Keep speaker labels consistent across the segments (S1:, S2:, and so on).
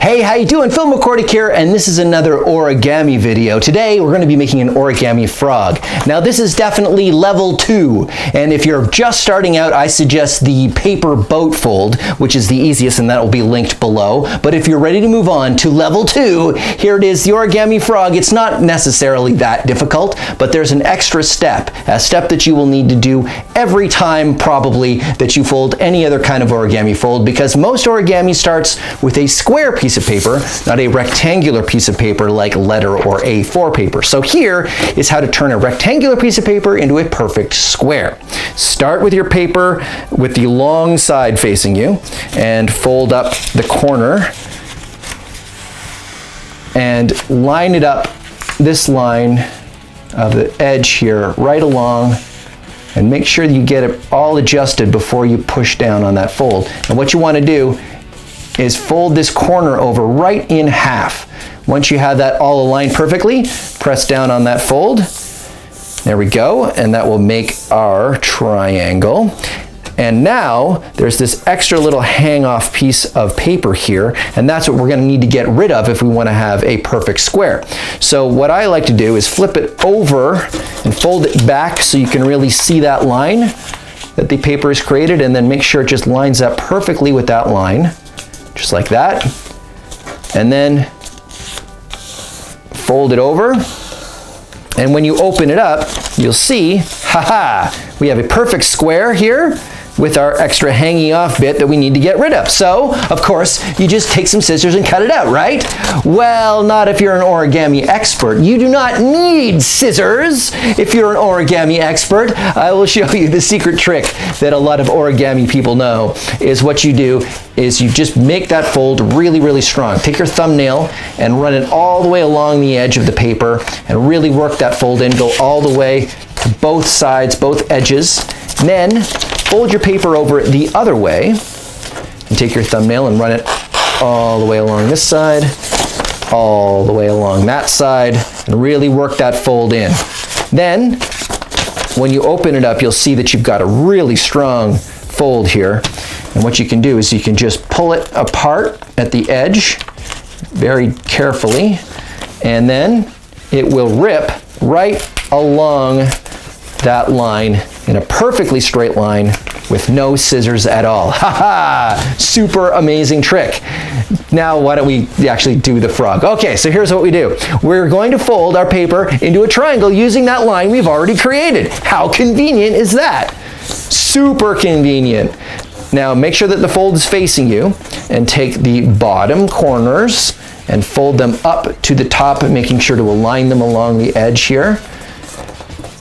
S1: Hey, how you doing? Phil McCordick here, and this is another origami video. Today, we're going to be making an origami frog. Now, this is definitely level 2, and if you're just starting out, I suggest the paper boat fold, which is the easiest, and that will be linked below. But if you're ready to move on to level 2, here it is, the origami frog. It's not necessarily that difficult, but there's an extra step, a step that you will need to do every time, probably, that you fold any other kind of origami fold, because most origami starts with a square piece of paper, not a rectangular piece of paper like letter or A4 paper. So here is how to turn a rectangular piece of paper into a perfect square. Start with your paper with the long side facing you and fold up the corner and line it up, this line of the edge here right along, and make sure that you get it all adjusted before you push down on that fold. And what you want to do is fold this corner over right in half. Once you have that all aligned perfectly, press down on that fold. There we go, and that will make our triangle. And now there's this extra little hang-off piece of paper here, and that's what we're going to need to get rid of if we want to have a perfect square. So what I like to do is flip it over and fold it back so you can really see that line that the paper has created, and then make sure it just lines up perfectly with that line. Just like that, and then fold it over, and when you open it up, you'll see, we have a perfect square here with our extra hanging off bit that we need to get rid of. So, of course, you just take some scissors and cut it out, right? Well, not if you're an origami expert. You do not need scissors if you're an origami expert. I will show you the secret trick that a lot of origami people know. Is what you do is you just make that fold really, really strong. Take your thumbnail and run it all the way along the edge of the paper and really work that fold in. Go all the way to both sides, both edges. And then fold your paper over the other way and take your thumbnail and run it all the way along this side, all the way along that side, and really work that fold in. Then, when you open it up, you'll see that you've got a really strong fold here. And what you can do is you can just pull it apart at the edge very carefully, and then it will rip right along that line in a perfectly straight line with no scissors at all. Super amazing trick. Now why don't we actually do the frog? Okay, so here's what we do. We're going to fold our paper into a triangle using that line we've already created. How convenient is that? Super convenient. Now make sure that the fold is facing you, and take the bottom corners and fold them up to the top, making sure to align them along the edge here.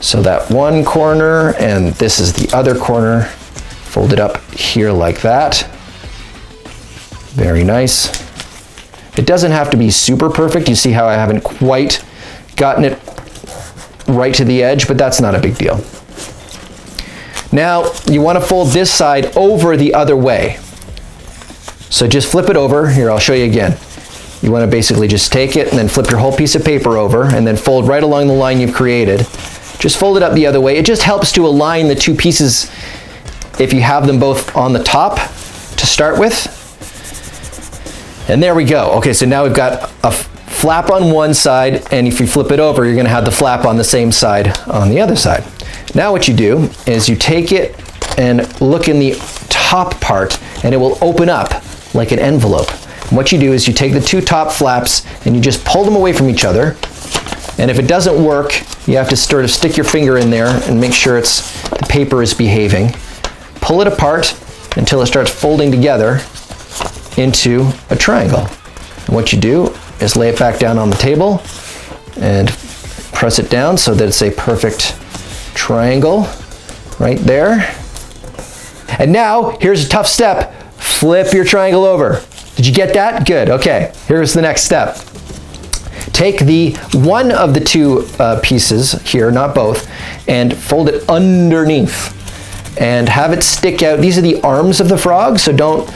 S1: So that one corner, and this is the other corner. Fold it up here like that. Very nice. It doesn't have to be super perfect. You see how I haven't quite gotten it right to the edge, but that's not a big deal. Now, you want to fold this side over the other way. So just flip it over. Here, I'll show you again. You want to basically just take it and then flip your whole piece of paper over and then fold right along the line you've created. Just fold it up the other way. It just helps to align the two pieces if you have them both on the top to start with. And there we go. Okay, so now we've got a flap on one side, and if you flip it over, you're going to have the flap on the same side on the other side. Now what you do is you take it and look in the top part, and it will open up like an envelope. And what you do is you take the two top flaps and you just pull them away from each other. And if it doesn't work, you have to sort of stick your finger in there and make sure the paper is behaving. Pull it apart until it starts folding together into a triangle. And what you do is lay it back down on the table and press it down so that it's a perfect triangle right there. And now, here's a tough step. Flip your triangle over. Did you get that? Good. Okay, here's the next step. Take the one of the two pieces here, not both, and fold it underneath and have it stick out. These are the arms of the frog, so don't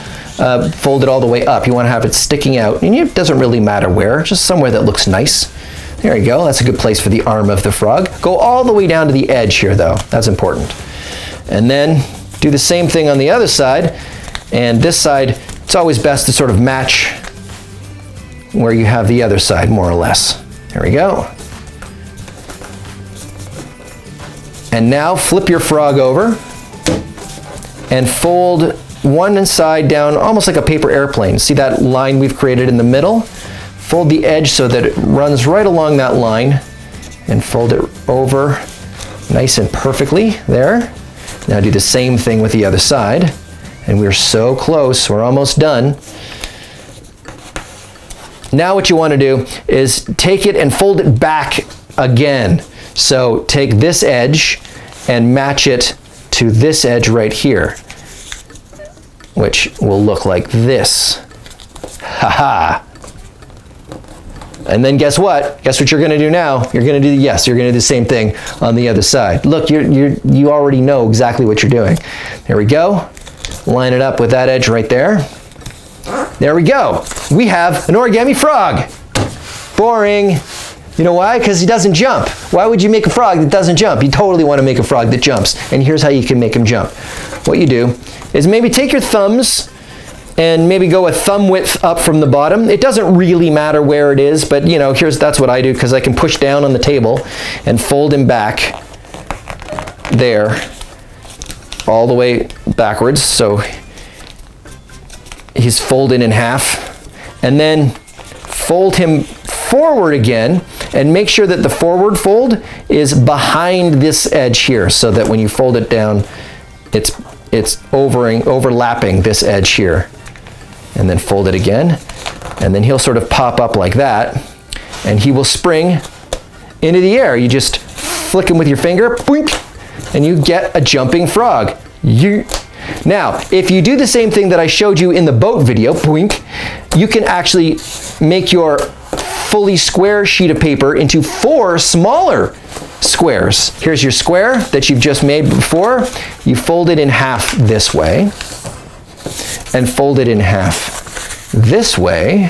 S1: fold it all the way up. You want to have it sticking out, and it doesn't really matter where, just somewhere that looks nice. There you go. That's a good place for the arm of the frog. Go all the way down to the edge here, though. That's important. And then do the same thing on the other side, and this side, it's always best to sort of match where you have the other side, more or less. There we go. And now flip your frog over and fold one side down almost like a paper airplane. See that line we've created in the middle? Fold the edge so that it runs right along that line and fold it over nice and perfectly there. Now do the same thing with the other side. And we're so close, we're almost done. Now what you want to do is take it and fold it back again. So take this edge and match it to this edge right here, which will look like this. Ha-ha. And then guess what? Guess what you're going to do now? You're going to do, yes, you're going to do the same thing on the other side. Look, you already know exactly what you're doing. There we go. Line it up with that edge right there. There we go. We have an origami frog. Boring. You know why? Because he doesn't jump. Why would you make a frog that doesn't jump? You totally want to make a frog that jumps. And here's how you can make him jump. What you do is maybe take your thumbs and maybe go a thumb width up from the bottom. It doesn't really matter where it is, but you know, that's what I do, because I can push down on the table and fold him back there all the way backwards. So he's folded in half, and then fold him forward again and make sure that the forward fold is behind this edge here, so that when you fold it down, it's overlapping this edge here. And then fold it again, and then he'll sort of pop up like that, and he will spring into the air. You just flick him with your finger, boink, and you get a jumping frog. Now, if you do the same thing that I showed you in the boat video, boink, you can actually make your fully square sheet of paper into 4 smaller squares. Here's your square that you've just made before. You fold it in half this way, and fold it in half this way.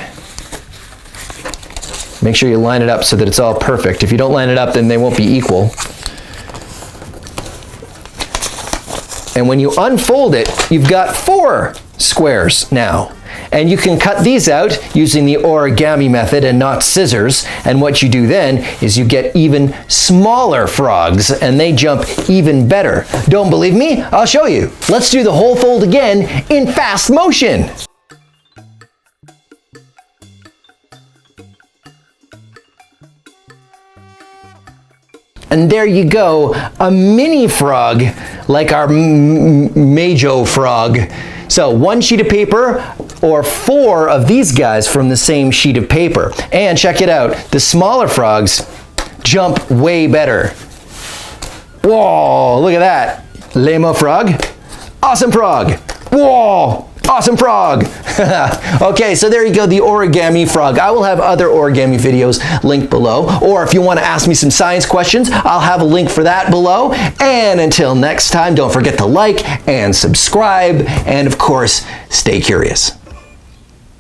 S1: Make sure you line it up so that it's all perfect. If you don't line it up, then they won't be equal. And when you unfold it, you've got 4 squares now. And you can cut these out using the origami method and not scissors. And what you do then is you get even smaller frogs, and they jump even better. Don't believe me? I'll show you. Let's do the whole fold again in fast motion. And there you go, a mini frog like our Majo frog. So 1 sheet of paper or 4 of these guys from the same sheet of paper. And check it out, the smaller frogs jump way better. Whoa, look at that. Lame-o frog, awesome frog. Whoa, awesome frog. Okay, so there you go, the origami frog. I will have other origami videos linked below, or if you want to ask me some science questions, I'll have a link for that below. And until next time, don't forget to like and subscribe, and of course, stay curious.